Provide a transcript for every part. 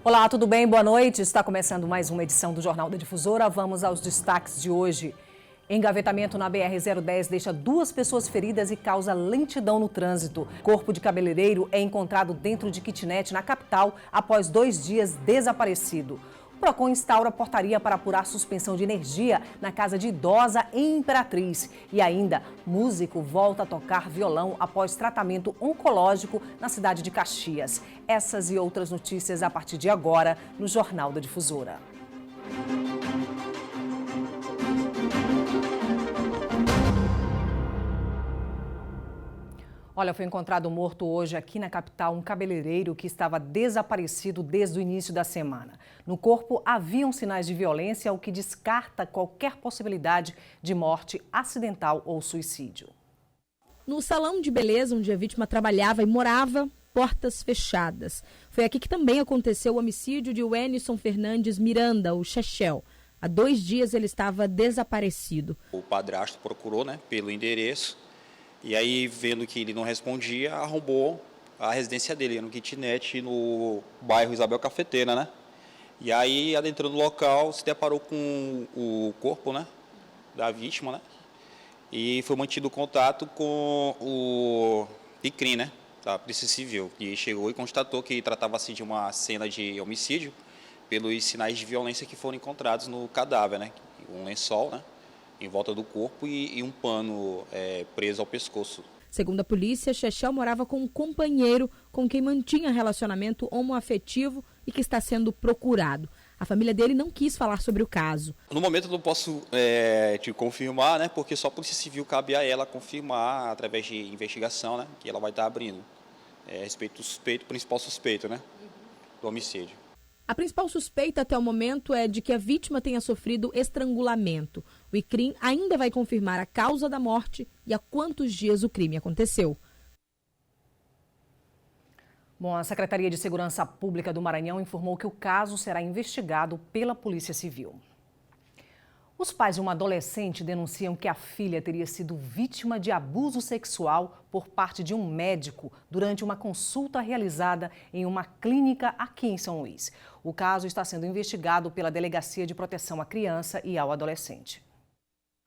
Olá, tudo bem? Boa noite. Está começando mais uma edição do Jornal da Difusora. Vamos aos destaques de hoje. Engavetamento na BR-010 deixa 2 pessoas feridas e causa lentidão no trânsito. Corpo de cabeleireiro é encontrado dentro de kitnet na capital após 2 dias desaparecido. O Procon instaura portaria para apurar suspensão de energia na casa de idosa em Imperatriz. E ainda, músico volta a tocar violão após tratamento oncológico na cidade de Caxias. Essas e outras notícias a partir de agora no Jornal da Difusora. Olha, foi encontrado morto hoje aqui na capital um cabeleireiro que estava desaparecido desde o início da semana. No corpo haviam sinais de violência, o que descarta qualquer possibilidade de morte acidental ou suicídio. No salão de beleza onde a vítima trabalhava e morava, portas fechadas. Foi aqui que também aconteceu o homicídio de Wenison Fernandes Miranda, o Chechel. Há 2 dias ele estava desaparecido. O padrasto procurou, pelo endereço. E aí, vendo que ele não respondia, arrombou a residência dele, no kitnet, no bairro Isabel Cafeteira, E aí, adentrando no local, se deparou com o corpo, da vítima, E foi mantido contato com o ICRIM, da Polícia Civil, que chegou e constatou que tratava-se de uma cena de homicídio pelos sinais de violência que foram encontrados no cadáver, Um lençol, em volta do corpo e um pano preso ao pescoço. Segundo a polícia, Chechel morava com um companheiro com quem mantinha relacionamento homoafetivo e que está sendo procurado. A família dele não quis falar sobre o caso. No momento eu não posso te confirmar, porque só a Polícia Civil cabe a ela confirmar através de investigação, que ela vai estar abrindo a respeito do suspeito, principal suspeito, do homicídio. A principal suspeita até o momento é de que a vítima tenha sofrido estrangulamento. O ICRIM ainda vai confirmar a causa da morte e há quantos dias o crime aconteceu. Bom, a Secretaria de Segurança Pública do Maranhão informou que o caso será investigado pela Polícia Civil. Os pais de uma adolescente denunciam que a filha teria sido vítima de abuso sexual por parte de um médico durante uma consulta realizada em uma clínica aqui em São Luís. O caso está sendo investigado pela Delegacia de Proteção à Criança e ao Adolescente.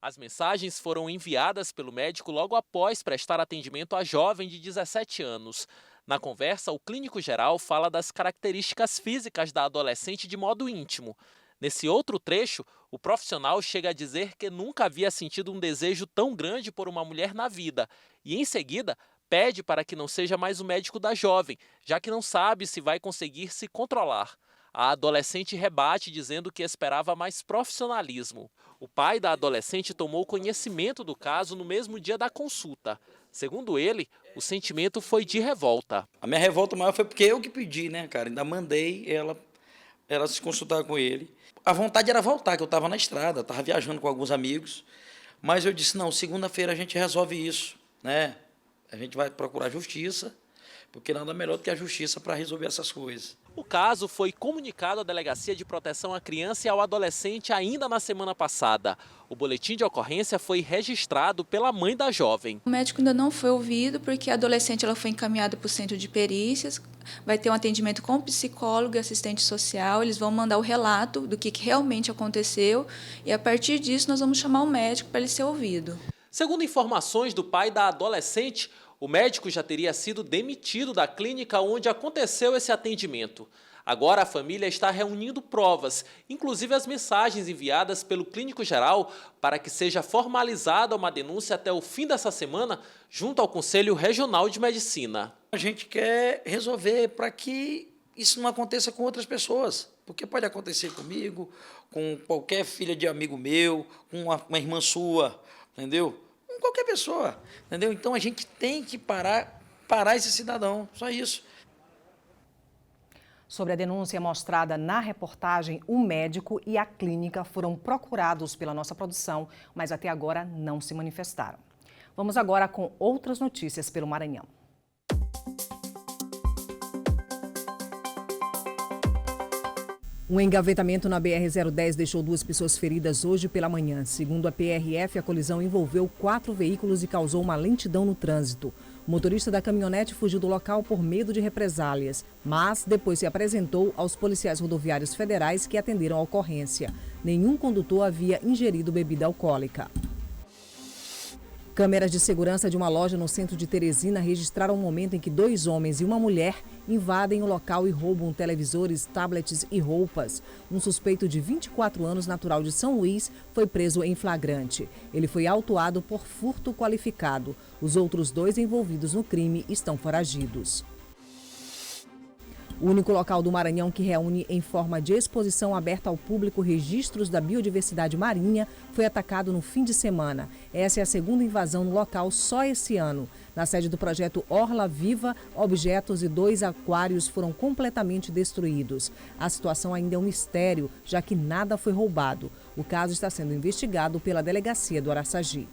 As mensagens foram enviadas pelo médico logo após prestar atendimento à jovem de 17 anos. Na conversa, o clínico geral fala das características físicas da adolescente de modo íntimo. Nesse outro trecho, o profissional chega a dizer que nunca havia sentido um desejo tão grande por uma mulher na vida e, em seguida, pede para que não seja mais o médico da jovem, já que não sabe se vai conseguir se controlar. A adolescente rebate dizendo que esperava mais profissionalismo. O pai da adolescente tomou conhecimento do caso no mesmo dia da consulta. Segundo ele, o sentimento foi de revolta. A minha revolta maior foi porque eu que pedi, cara? Ainda mandei ela se consultar com ele. A vontade era voltar, que eu estava na estrada, estava viajando com alguns amigos. Mas eu disse, não, segunda-feira a gente resolve isso, A gente vai procurar justiça, porque nada melhor do que a justiça para resolver essas coisas. O caso foi comunicado à Delegacia de Proteção à Criança e ao Adolescente ainda na semana passada. O boletim de ocorrência foi registrado pela mãe da jovem. O médico ainda não foi ouvido porque a adolescente ela foi encaminhada para o centro de perícias, vai ter um atendimento com psicólogo e assistente social, eles vão mandar o relato do que realmente aconteceu e a partir disso nós vamos chamar o médico para ele ser ouvido. Segundo informações do pai da adolescente, o médico já teria sido demitido da clínica onde aconteceu esse atendimento. Agora a família está reunindo provas, inclusive as mensagens enviadas pelo clínico geral, para que seja formalizada uma denúncia até o fim dessa semana, junto ao Conselho Regional de Medicina. A gente quer resolver para que isso não aconteça com outras pessoas, porque pode acontecer comigo, com qualquer filha de amigo meu, com uma irmã sua, entendeu? Com qualquer pessoa, entendeu? Então a gente tem que parar esse cidadão, só isso. Sobre a denúncia mostrada na reportagem, o médico e a clínica foram procurados pela nossa produção, mas até agora não se manifestaram. Vamos agora com outras notícias pelo Maranhão. Um engavetamento na BR-010 deixou 2 pessoas feridas hoje pela manhã. Segundo a PRF, a colisão envolveu 4 veículos e causou uma lentidão no trânsito. O motorista da caminhonete fugiu do local por medo de represálias, mas depois se apresentou aos policiais rodoviários federais que atenderam a ocorrência. Nenhum condutor havia ingerido bebida alcoólica. Câmeras de segurança de uma loja no centro de Teresina registraram o momento em que 2 homens e uma mulher invadem o local e roubam televisores, tablets e roupas. Um suspeito de 24 anos, natural de São Luís, foi preso em flagrante. Ele foi autuado por furto qualificado. Os outros 2 envolvidos no crime estão foragidos. O único local do Maranhão que reúne em forma de exposição aberta ao público registros da biodiversidade marinha foi atacado no fim de semana. Essa é a segunda invasão no local só esse ano. Na sede do projeto Orla Viva, objetos e 2 aquários foram completamente destruídos. A situação ainda é um mistério, já que nada foi roubado. O caso está sendo investigado pela delegacia do Araçagi.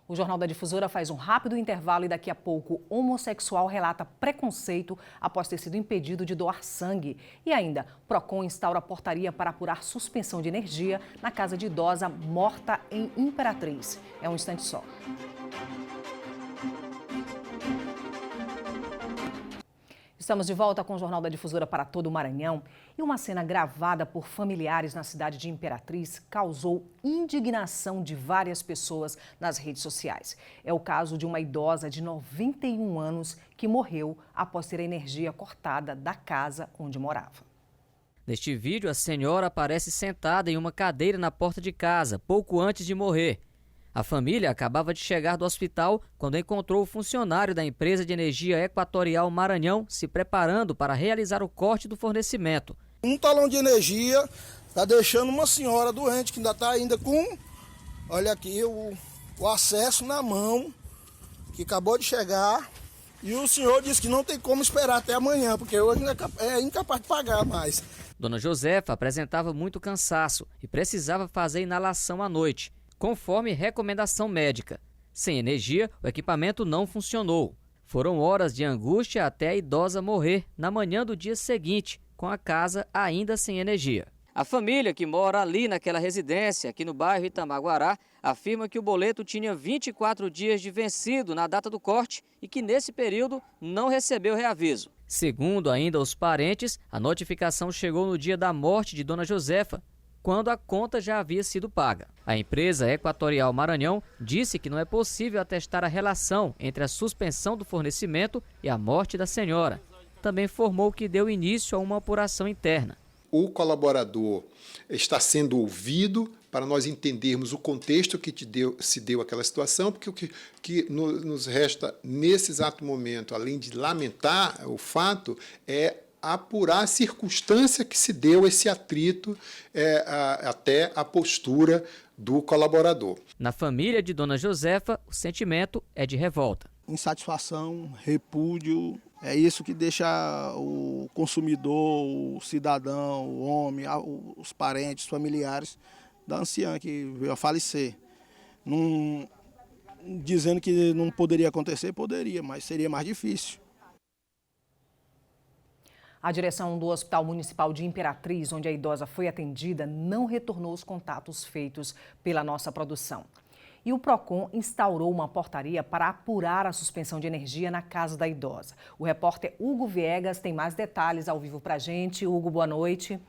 O Jornal da Difusora faz um rápido intervalo e daqui a pouco homossexual relata preconceito após ter sido impedido de doar sangue. E ainda, Procon instaura portaria para apurar suspensão de energia na casa de idosa morta em Imperatriz. É um instante só. Estamos de volta com o Jornal da Difusora para todo o Maranhão. E uma cena gravada por familiares na cidade de Imperatriz causou indignação de várias pessoas nas redes sociais. É o caso de uma idosa de 91 anos que morreu após ter a energia cortada da casa onde morava. Neste vídeo, a senhora aparece sentada em uma cadeira na porta de casa, pouco antes de morrer. A família acabava de chegar do hospital quando encontrou o funcionário da empresa de energia Equatorial Maranhão se preparando para realizar o corte do fornecimento. Um talão de energia está deixando uma senhora doente que ainda está ainda com, olha aqui, o acesso na mão, que acabou de chegar. E o senhor disse que não tem como esperar até amanhã, porque hoje é incapaz de pagar mais. Dona Josefa apresentava muito cansaço e precisava fazer inalação à noite, conforme recomendação médica. Sem energia, o equipamento não funcionou. Foram horas de angústia até a idosa morrer na manhã do dia seguinte, com a casa ainda sem energia. A família que mora ali naquela residência, aqui no bairro Itamaguará, afirma que o boleto tinha 24 dias de vencido na data do corte e que nesse período não recebeu reaviso. Segundo ainda os parentes, a notificação chegou no dia da morte de Dona Josefa, quando a conta já havia sido paga. A empresa Equatorial Maranhão disse que não é possível atestar a relação entre a suspensão do fornecimento e a morte da senhora. Também informou que deu início a uma apuração interna. O colaborador está sendo ouvido para nós entendermos o contexto que se deu aquela situação, porque o que nos resta nesse exato momento, além de lamentar o fato, é apurar a circunstância que se deu esse atrito até a postura do colaborador. Na família de Dona Josefa, o sentimento é de revolta. Insatisfação, repúdio, é isso que deixa o consumidor, o cidadão, o homem, os parentes, os familiares da anciã que veio a falecer. Dizendo que não poderia acontecer, poderia, mas seria mais difícil. A direção do Hospital Municipal de Imperatriz, onde a idosa foi atendida, não retornou os contatos feitos pela nossa produção. E o Procon instaurou uma portaria para apurar a suspensão de energia na casa da idosa. O repórter Hugo Viegas tem mais detalhes ao vivo para a gente. Hugo, boa noite.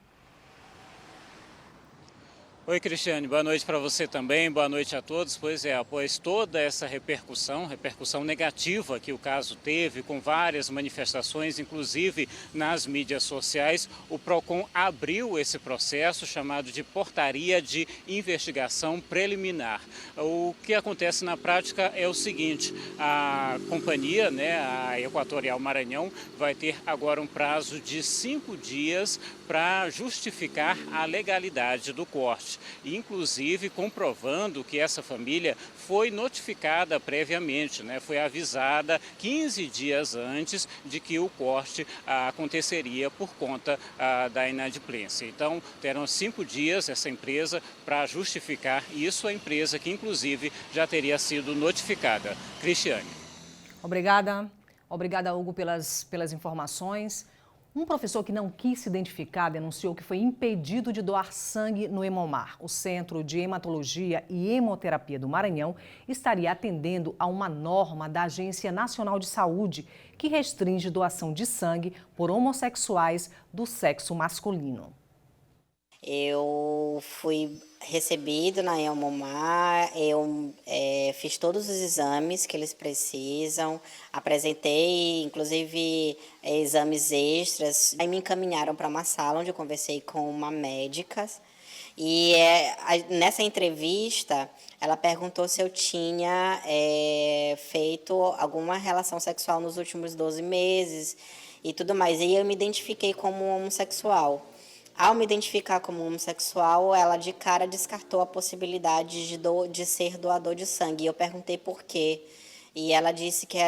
Oi, Cristiane, boa noite para você também, boa noite a todos. Pois é, após toda essa repercussão negativa que o caso teve, com várias manifestações, inclusive nas mídias sociais, o Procon abriu esse processo chamado de Portaria de Investigação Preliminar. O que acontece na prática é o seguinte: a companhia, a Equatorial Maranhão, vai ter agora um prazo de 5 dias para justificar a legalidade do corte, inclusive comprovando que essa família foi notificada previamente, foi avisada 15 dias antes de que o corte aconteceria por conta da inadimplência. Então, terão 5 dias essa empresa para justificar isso, a empresa que inclusive já teria sido notificada. Cristiane. Obrigada, Hugo, pelas informações. Um professor que não quis se identificar denunciou que foi impedido de doar sangue no Hemomar. O Centro de Hematologia e Hemoterapia do Maranhão estaria atendendo a uma norma da Agência Nacional de Saúde que restringe doação de sangue por homossexuais do sexo masculino. Eu fui recebido na Hemomar, eu fiz todos os exames que eles precisam, apresentei inclusive exames extras. Aí me encaminharam para uma sala onde eu conversei com uma médica e nessa entrevista ela perguntou se eu tinha feito alguma relação sexual nos últimos 12 meses e tudo mais. E eu me identifiquei como homossexual. Ao me identificar como homossexual, ela de cara descartou a possibilidade de ser doador de sangue. E eu perguntei por quê. E ela disse que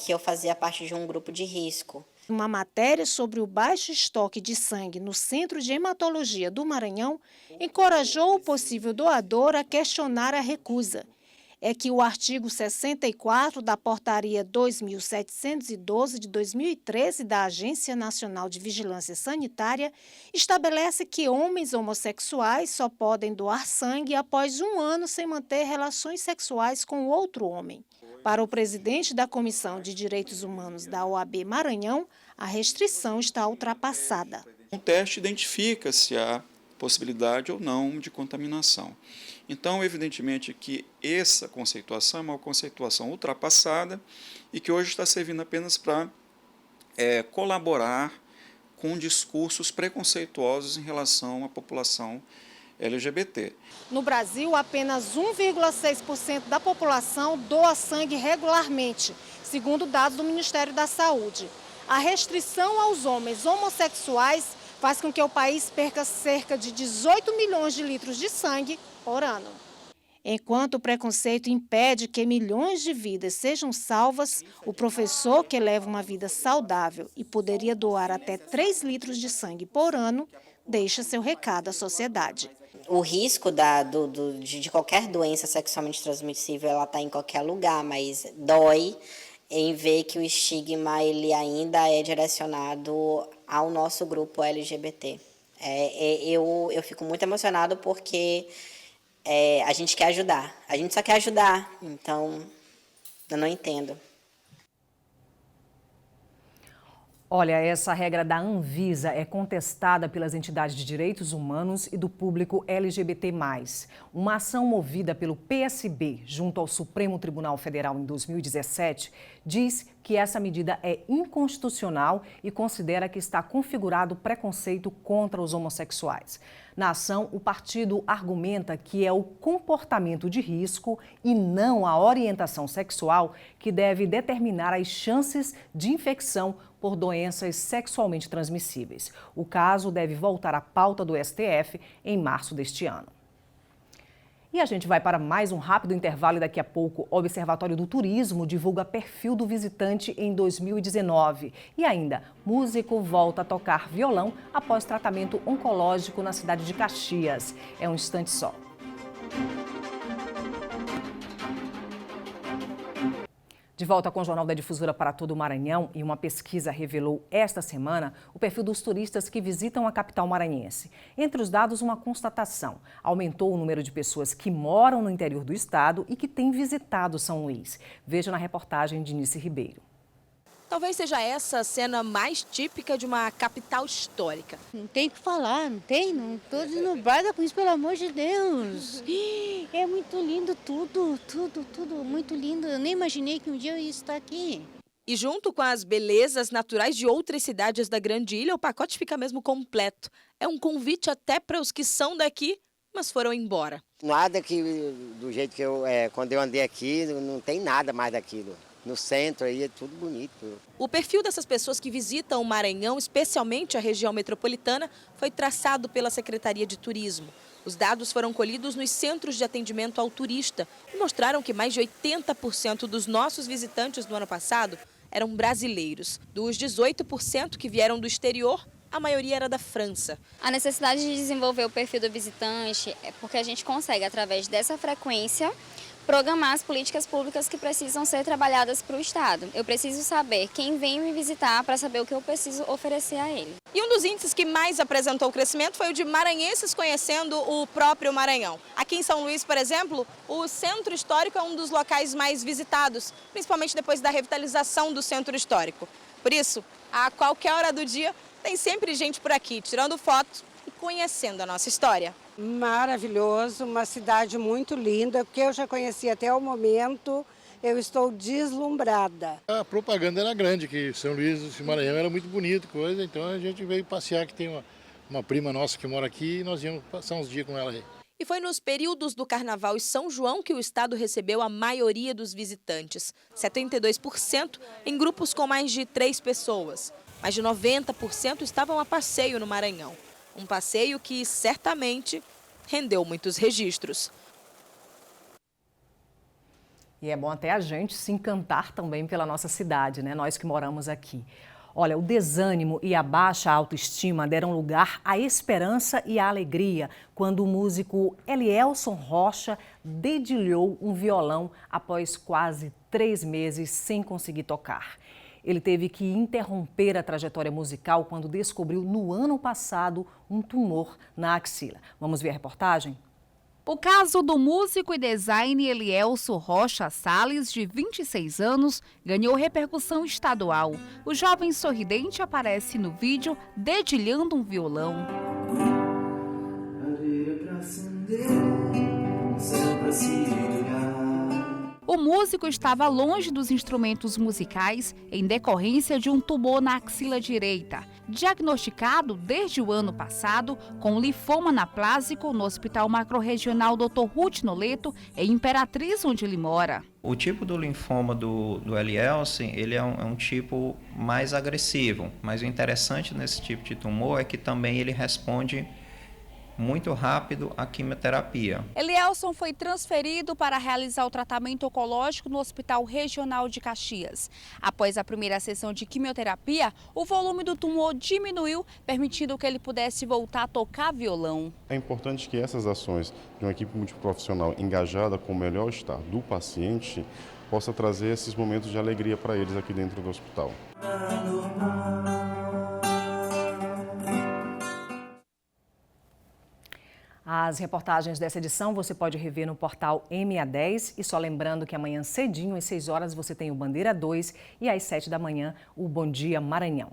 eu fazia parte de um grupo de risco. Uma matéria sobre o baixo estoque de sangue no Centro de Hematologia do Maranhão encorajou o possível doador a questionar a recusa. É que o artigo 64 da Portaria 2.712 de 2013 da Agência Nacional de Vigilância Sanitária estabelece que homens homossexuais só podem doar sangue após 1 ano sem manter relações sexuais com outro homem. Para o presidente da Comissão de Direitos Humanos da OAB Maranhão, a restrição está ultrapassada. Um teste identifica se há possibilidade ou não de contaminação. Então, evidentemente que essa conceituação é uma conceituação ultrapassada e que hoje está servindo apenas para colaborar com discursos preconceituosos em relação à população LGBT. No Brasil, apenas 1,6% da população doa sangue regularmente, segundo dados do Ministério da Saúde. A restrição aos homens homossexuais faz com que o país perca cerca de 18 milhões de litros de sangue por ano. Enquanto o preconceito impede que milhões de vidas sejam salvas, o professor que leva uma vida saudável e poderia doar até 3 litros de sangue por ano, deixa seu recado à sociedade. O risco de qualquer doença sexualmente transmissível, ela está em qualquer lugar, mas dói em ver que o estigma ele ainda é direcionado ao nosso grupo LGBT. Eu fico muito emocionado porque a gente quer ajudar. A gente só quer ajudar, então eu não entendo. Olha, essa regra da Anvisa é contestada pelas entidades de direitos humanos e do público LGBT+. Uma ação movida pelo PSB junto ao Supremo Tribunal Federal em 2017 diz que essa medida é inconstitucional e considera que está configurado preconceito contra os homossexuais. Na ação, o partido argumenta que é o comportamento de risco e não a orientação sexual que deve determinar as chances de infecção por doenças sexualmente transmissíveis. O caso deve voltar à pauta do STF em março deste ano. E a gente vai para mais um rápido intervalo e daqui a pouco o Observatório do Turismo divulga perfil do visitante em 2019. E ainda, músico volta a tocar violão após tratamento oncológico na cidade de Caxias. É um instante só. De volta com o Jornal da Difusora para todo o Maranhão, e uma pesquisa revelou esta semana o perfil dos turistas que visitam a capital maranhense. Entre os dados, uma constatação: aumentou o número de pessoas que moram no interior do estado e que têm visitado São Luís. Veja na reportagem de Nice Ribeiro. Talvez seja essa a cena mais típica de uma capital histórica. Não tem o que falar, não tem? Não estou desnubrada com isso, pelo amor de Deus. É muito lindo tudo, muito lindo. Eu nem imaginei que um dia eu ia estar aqui. E junto com as belezas naturais de outras cidades da Grande Ilha, o pacote fica mesmo completo. É um convite até para os que são daqui, mas foram embora. Nada que, do jeito que quando eu andei aqui, não tem nada mais daquilo. No centro aí é tudo bonito. O perfil dessas pessoas que visitam o Maranhão, especialmente a região metropolitana, foi traçado pela Secretaria de Turismo. Os dados foram colhidos nos centros de atendimento ao turista e mostraram que mais de 80% dos nossos visitantes do ano passado eram brasileiros. Dos 18% que vieram do exterior, a maioria era da França. A necessidade de desenvolver o perfil do visitante é porque a gente consegue, através dessa frequência, programar as políticas públicas que precisam ser trabalhadas para o Estado. Eu preciso saber quem vem me visitar para saber o que eu preciso oferecer a ele. E um dos índices que mais apresentou crescimento foi o de maranhenses conhecendo o próprio Maranhão. Aqui em São Luís, por exemplo, o Centro Histórico é um dos locais mais visitados, principalmente depois da revitalização do Centro Histórico. Por isso, a qualquer hora do dia, tem sempre gente por aqui, tirando fotos e conhecendo a nossa história. Maravilhoso, uma cidade muito linda, porque eu já conheci até o momento, eu estou deslumbrada. A propaganda era grande, que São Luís do Maranhão era muito bonito, coisa, então a gente veio passear, que tem uma prima nossa que mora aqui e nós íamos passar uns dias com ela aí. E foi nos períodos do Carnaval e São João que o estado recebeu a maioria dos visitantes, 72% em grupos com mais de 3 pessoas. Mais de 90% estavam a passeio no Maranhão. Um passeio que certamente rendeu muitos registros. E é bom até a gente se encantar também pela nossa cidade, né? Nós que moramos aqui. Olha, o desânimo e a baixa autoestima deram lugar à esperança e à alegria quando o músico Elielson Rocha dedilhou um violão após quase 3 meses sem conseguir tocar. Ele teve que interromper a trajetória musical quando descobriu no ano passado um tumor na axila. Vamos ver a reportagem? O caso do músico e designer Elielson Rocha Salles, de 26 anos, ganhou repercussão estadual. O jovem sorridente aparece no vídeo dedilhando um violão. O músico estava longe dos instrumentos musicais em decorrência de um tumor na axila direita, diagnosticado desde o ano passado com linfoma anaplásico no Hospital Macro-Regional Dr. Ruth Noleto, em Imperatriz, onde ele mora. O tipo do linfoma do Elielson, ele é um tipo mais agressivo, mas o interessante nesse tipo de tumor é que também ele responde muito rápido a quimioterapia. Elielson foi transferido para realizar o tratamento oncológico no Hospital Regional de Caxias. Após a primeira sessão de quimioterapia, o volume do tumor diminuiu, permitindo que ele pudesse voltar a tocar violão. É importante que essas ações de uma equipe multiprofissional engajada com o melhor estar do paciente possa trazer esses momentos de alegria para eles aqui dentro do hospital. As reportagens dessa edição você pode rever no portal MA10 e só lembrando que amanhã cedinho, às 6 horas, você tem o Bandeira 2 e às 7 da manhã o Bom Dia Maranhão.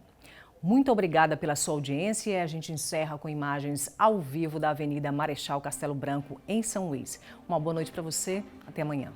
Muito obrigada pela sua audiência e a gente encerra com imagens ao vivo da Avenida Marechal Castelo Branco, em São Luís. Uma boa noite para você, até amanhã.